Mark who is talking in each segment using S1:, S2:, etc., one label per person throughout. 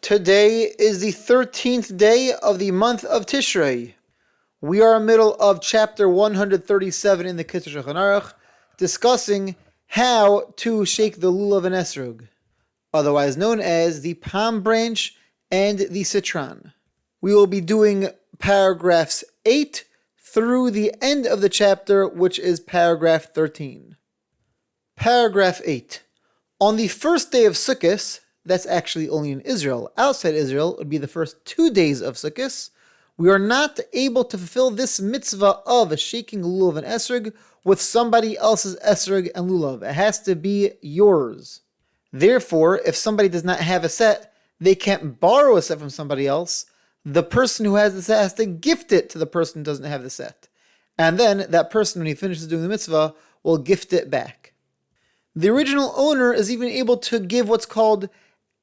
S1: Today is the 13th day of the month of Tishrei. We are in the middle of chapter 137 in the Kitzur Shulchan Aruch, discussing how to shake the lulav and esrog, otherwise known as the palm branch and the citron. We will be doing paragraphs 8 through the end of the chapter, which is paragraph 13. Paragraph 8. On the first day of Sukkot, that's actually only in Israel. Outside Israel, it would be the first 2 days of Sukkot. We are not able to fulfill this mitzvah of shaking lulav and esrog with somebody else's esrog and lulav. It has to be yours. Therefore, if somebody does not have a set, they can't borrow a set from somebody else. The person who has the set has to gift it to the person who doesn't have the set. And then that person, when he finishes doing the mitzvah, will gift it back. The original owner is even able to give what's called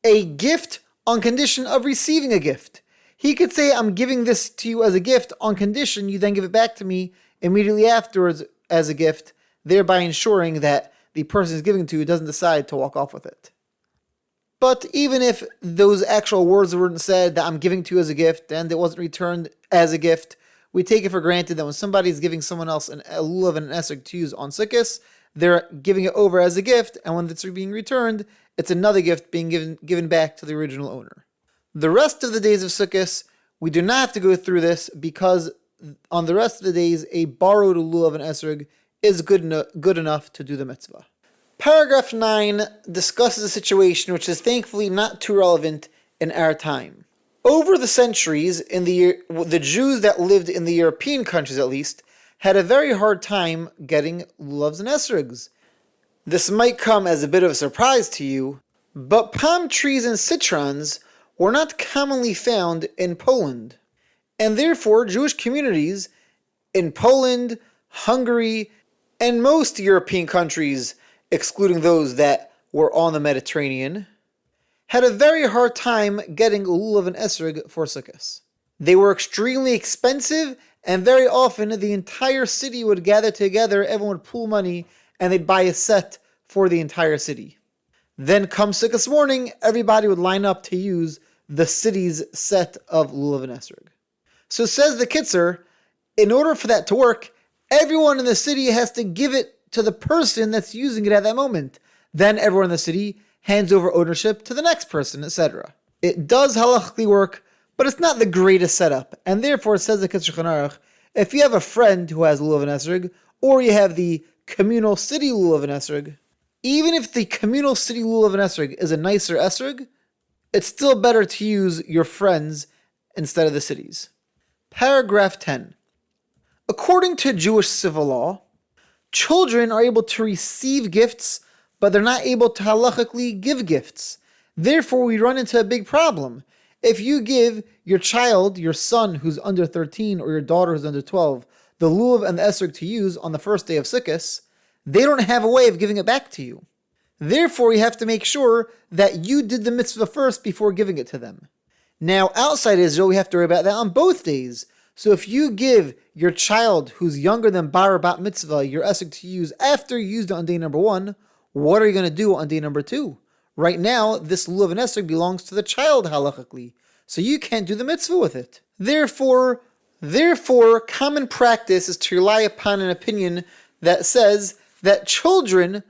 S1: a gift on condition of receiving a gift. He could say, I'm giving this to you as a gift on condition you then give it back to me immediately afterwards as a gift, thereby ensuring that the person is giving it to you doesn't decide to walk off with it. But even if those actual words weren't said, that I'm giving to you as a gift, and it wasn't returned as a gift, we take it for granted that when somebody is giving someone else a lulav and an esrog to use on Sukkot, they're giving it over as a gift, and when it's being returned, it's another gift being given back to the original owner. The rest of the days of Sukkot, we do not have to go through this because on the rest of the days, a borrowed lulav and esrog is good enough to do the mitzvah. Paragraph 9 discusses a situation which is thankfully not too relevant in our time. Over the centuries, the Jews that lived in the European countries at least, had a very hard time getting lulavs and esrogs. This might come as a bit of a surprise to you, but palm trees and citrons were not commonly found in Poland, and therefore Jewish communities in Poland, Hungary, and most European countries, excluding those that were on the Mediterranean, had a very hard time getting lulav and esrog for Sukkot. They were extremely expensive, and very often the entire city would gather together, everyone would pool money, and they'd buy a set for the entire city. Then come Sukkot morning, everybody would line up to use the city's set of lulav and esrog. So says the Kitzur, in order for that to work, everyone in the city has to give it to the person that's using it at that moment. Then everyone in the city hands over ownership to the next person, etc. It does halachically work, but it's not the greatest setup, and therefore, says the Kitzur Shulchan Aruch, if you have a friend who has lulav and esrog, or you have the communal city lulav and esrog, even if the communal city lulav and esrog is a nicer esrog, it's still better to use your friends instead of the cities. Paragraph 10. According to Jewish civil law, children are able to receive gifts, but they're not able to halachically give gifts. Therefore, we run into a big problem. If you give your child, your son who's under 13 or your daughter who's under 12, the lulav and the esrog to use on the first day of Sukkot, they don't have a way of giving it back to you. Therefore, you have to make sure that you did the mitzvah first before giving it to them. Now, outside Israel, we have to worry about that on both days. So if you give your child who's younger than bar or bat mitzvah your esrog to use after you used it on day number 1, what are you going to do on day number 2? Right now, this lulav and esrog belongs to the child halachically, so you can't do the mitzvah with it. Therefore, common practice is to rely upon an opinion that says that children,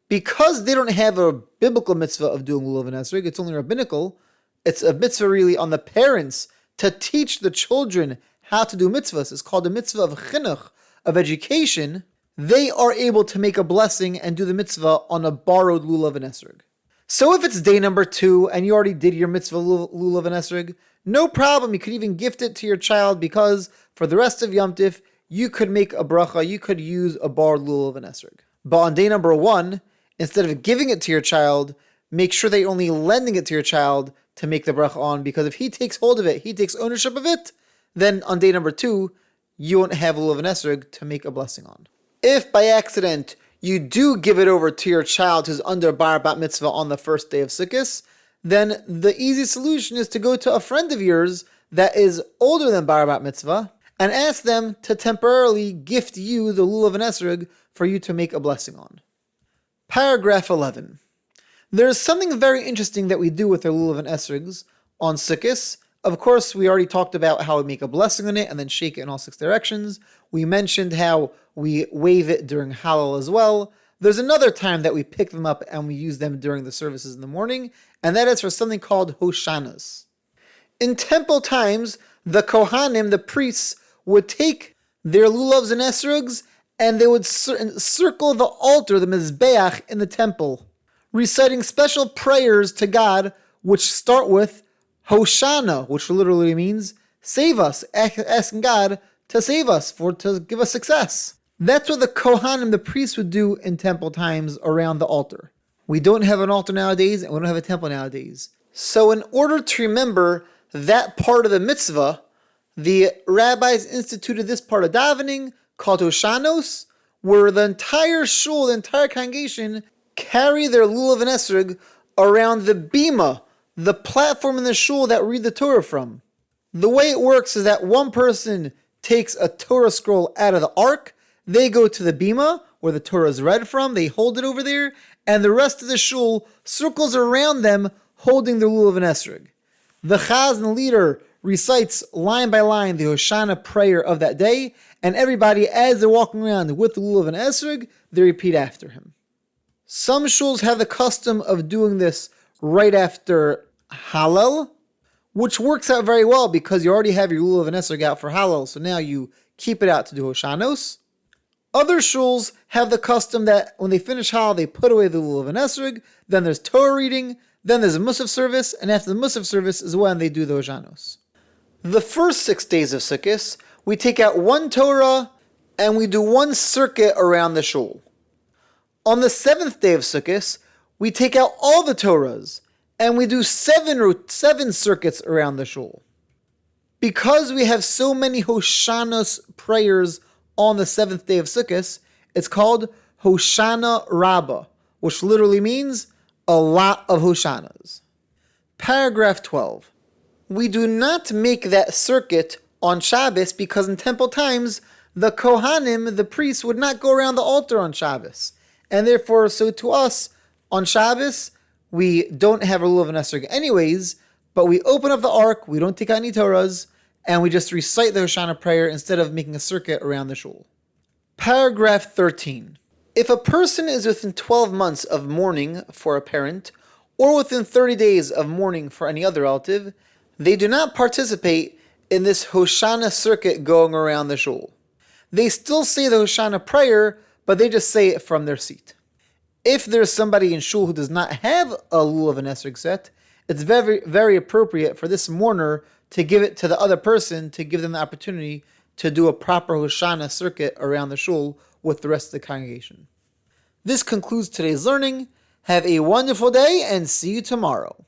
S1: because they don't have a biblical mitzvah of doing lulav and esrog, it's only rabbinical, it's a mitzvah really on the parents to teach the children how to do mitzvahs. It's called a mitzvah of chinuch, of education. They are able to make a blessing and do the mitzvah on a borrowed lulav and esrog. So if it's day number 2 and you already did your mitzvah lulav and esrog, no problem. You could even gift it to your child because for the rest of Yom Tif, you could make a bracha, you could use a borrowed lulav and esrog. But on day number 1, instead of giving it to your child, make sure that you're only lending it to your child to make the bracha on, because if he takes hold of it, he takes ownership of it, then on day number 2, you won't have lulav and esrog to make a blessing on. If by accident you do give it over to your child who's under bar bat mitzvah on the first day of Sukkot, then the easy solution is to go to a friend of yours that is older than bar bat mitzvah and ask them to temporarily gift you the lulav and esrog for you to make a blessing on. Paragraph 11. There is something very interesting that we do with our lulav and esrogs on Sukkot. Of course, we already talked about how we make a blessing on it and then shake it in all 6 directions. We mentioned how we wave it during Hallel as well. There's another time that we pick them up and we use them during the services in the morning, and that is for something called Hoshanas. In temple times, the Kohanim, the priests, would take their lulavs and esrogs and they would circle the altar, the Mizbeach, in the temple, reciting special prayers to God, which start with Hoshana, which literally means save us, asking God to save us, to give us success. That's what the Kohanim, the priests, would do in temple times around the altar. We don't have an altar nowadays, and we don't have a temple nowadays. So in order to remember that part of the mitzvah, the rabbis instituted this part of davening called Hoshanos, where the entire shul, the entire congregation, carry their lulav and esrog around the bima, the platform in the shul that we read the Torah from. The way it works is that one person takes a Torah scroll out of the ark, they go to the bima, where the Torah is read from, they hold it over there, and the rest of the shul circles around them, holding the lulav and esrog. The chazan, the leader, recites line by line the Hoshana prayer of that day, and everybody, as they're walking around with the lulav and esrog, they repeat after him. Some shuls have the custom of doing this right after Hallel, which works out very well because you already have your lulav and esrog out for Hallel, so now you keep it out to do Hoshanos. Other shuls have the custom that when they finish Hallel, they put away the lulav and esrog, then there's Torah reading, then there's a Musaf service, and after the Musaf service is when they do the Hoshanos. The first 6 days of Sukkot, we take out one Torah and we do one circuit around the shul. On the 7th day of Sukkot, we take out all the Torahs and we do seven circuits around the shul. Because we have so many Hoshanos prayers on the 7th day of Sukkot, it's called Hoshana Rabbah, which literally means a lot of Hoshanas. Paragraph 12. We do not make that circuit on Shabbos because in temple times, the Kohanim, the priests, would not go around the altar on Shabbos. And therefore, so to us, on Shabbos, we don't have a lulav and esrog anyways, but we open up the ark, we don't take out any Torahs, and we just recite the Hoshana prayer instead of making a circuit around the shul. Paragraph 13. If a person is within 12 months of mourning for a parent, or within 30 days of mourning for any other relative, they do not participate in this Hoshana circuit going around the shul. They still say the Hoshana prayer, but they just say it from their seat. If there's somebody in shul who does not have a lulav and esrog set, it's very, very appropriate for this mourner to give it to the other person to give them the opportunity to do a proper Hoshana circuit around the shul with the rest of the congregation. This concludes today's learning. Have a wonderful day and see you tomorrow.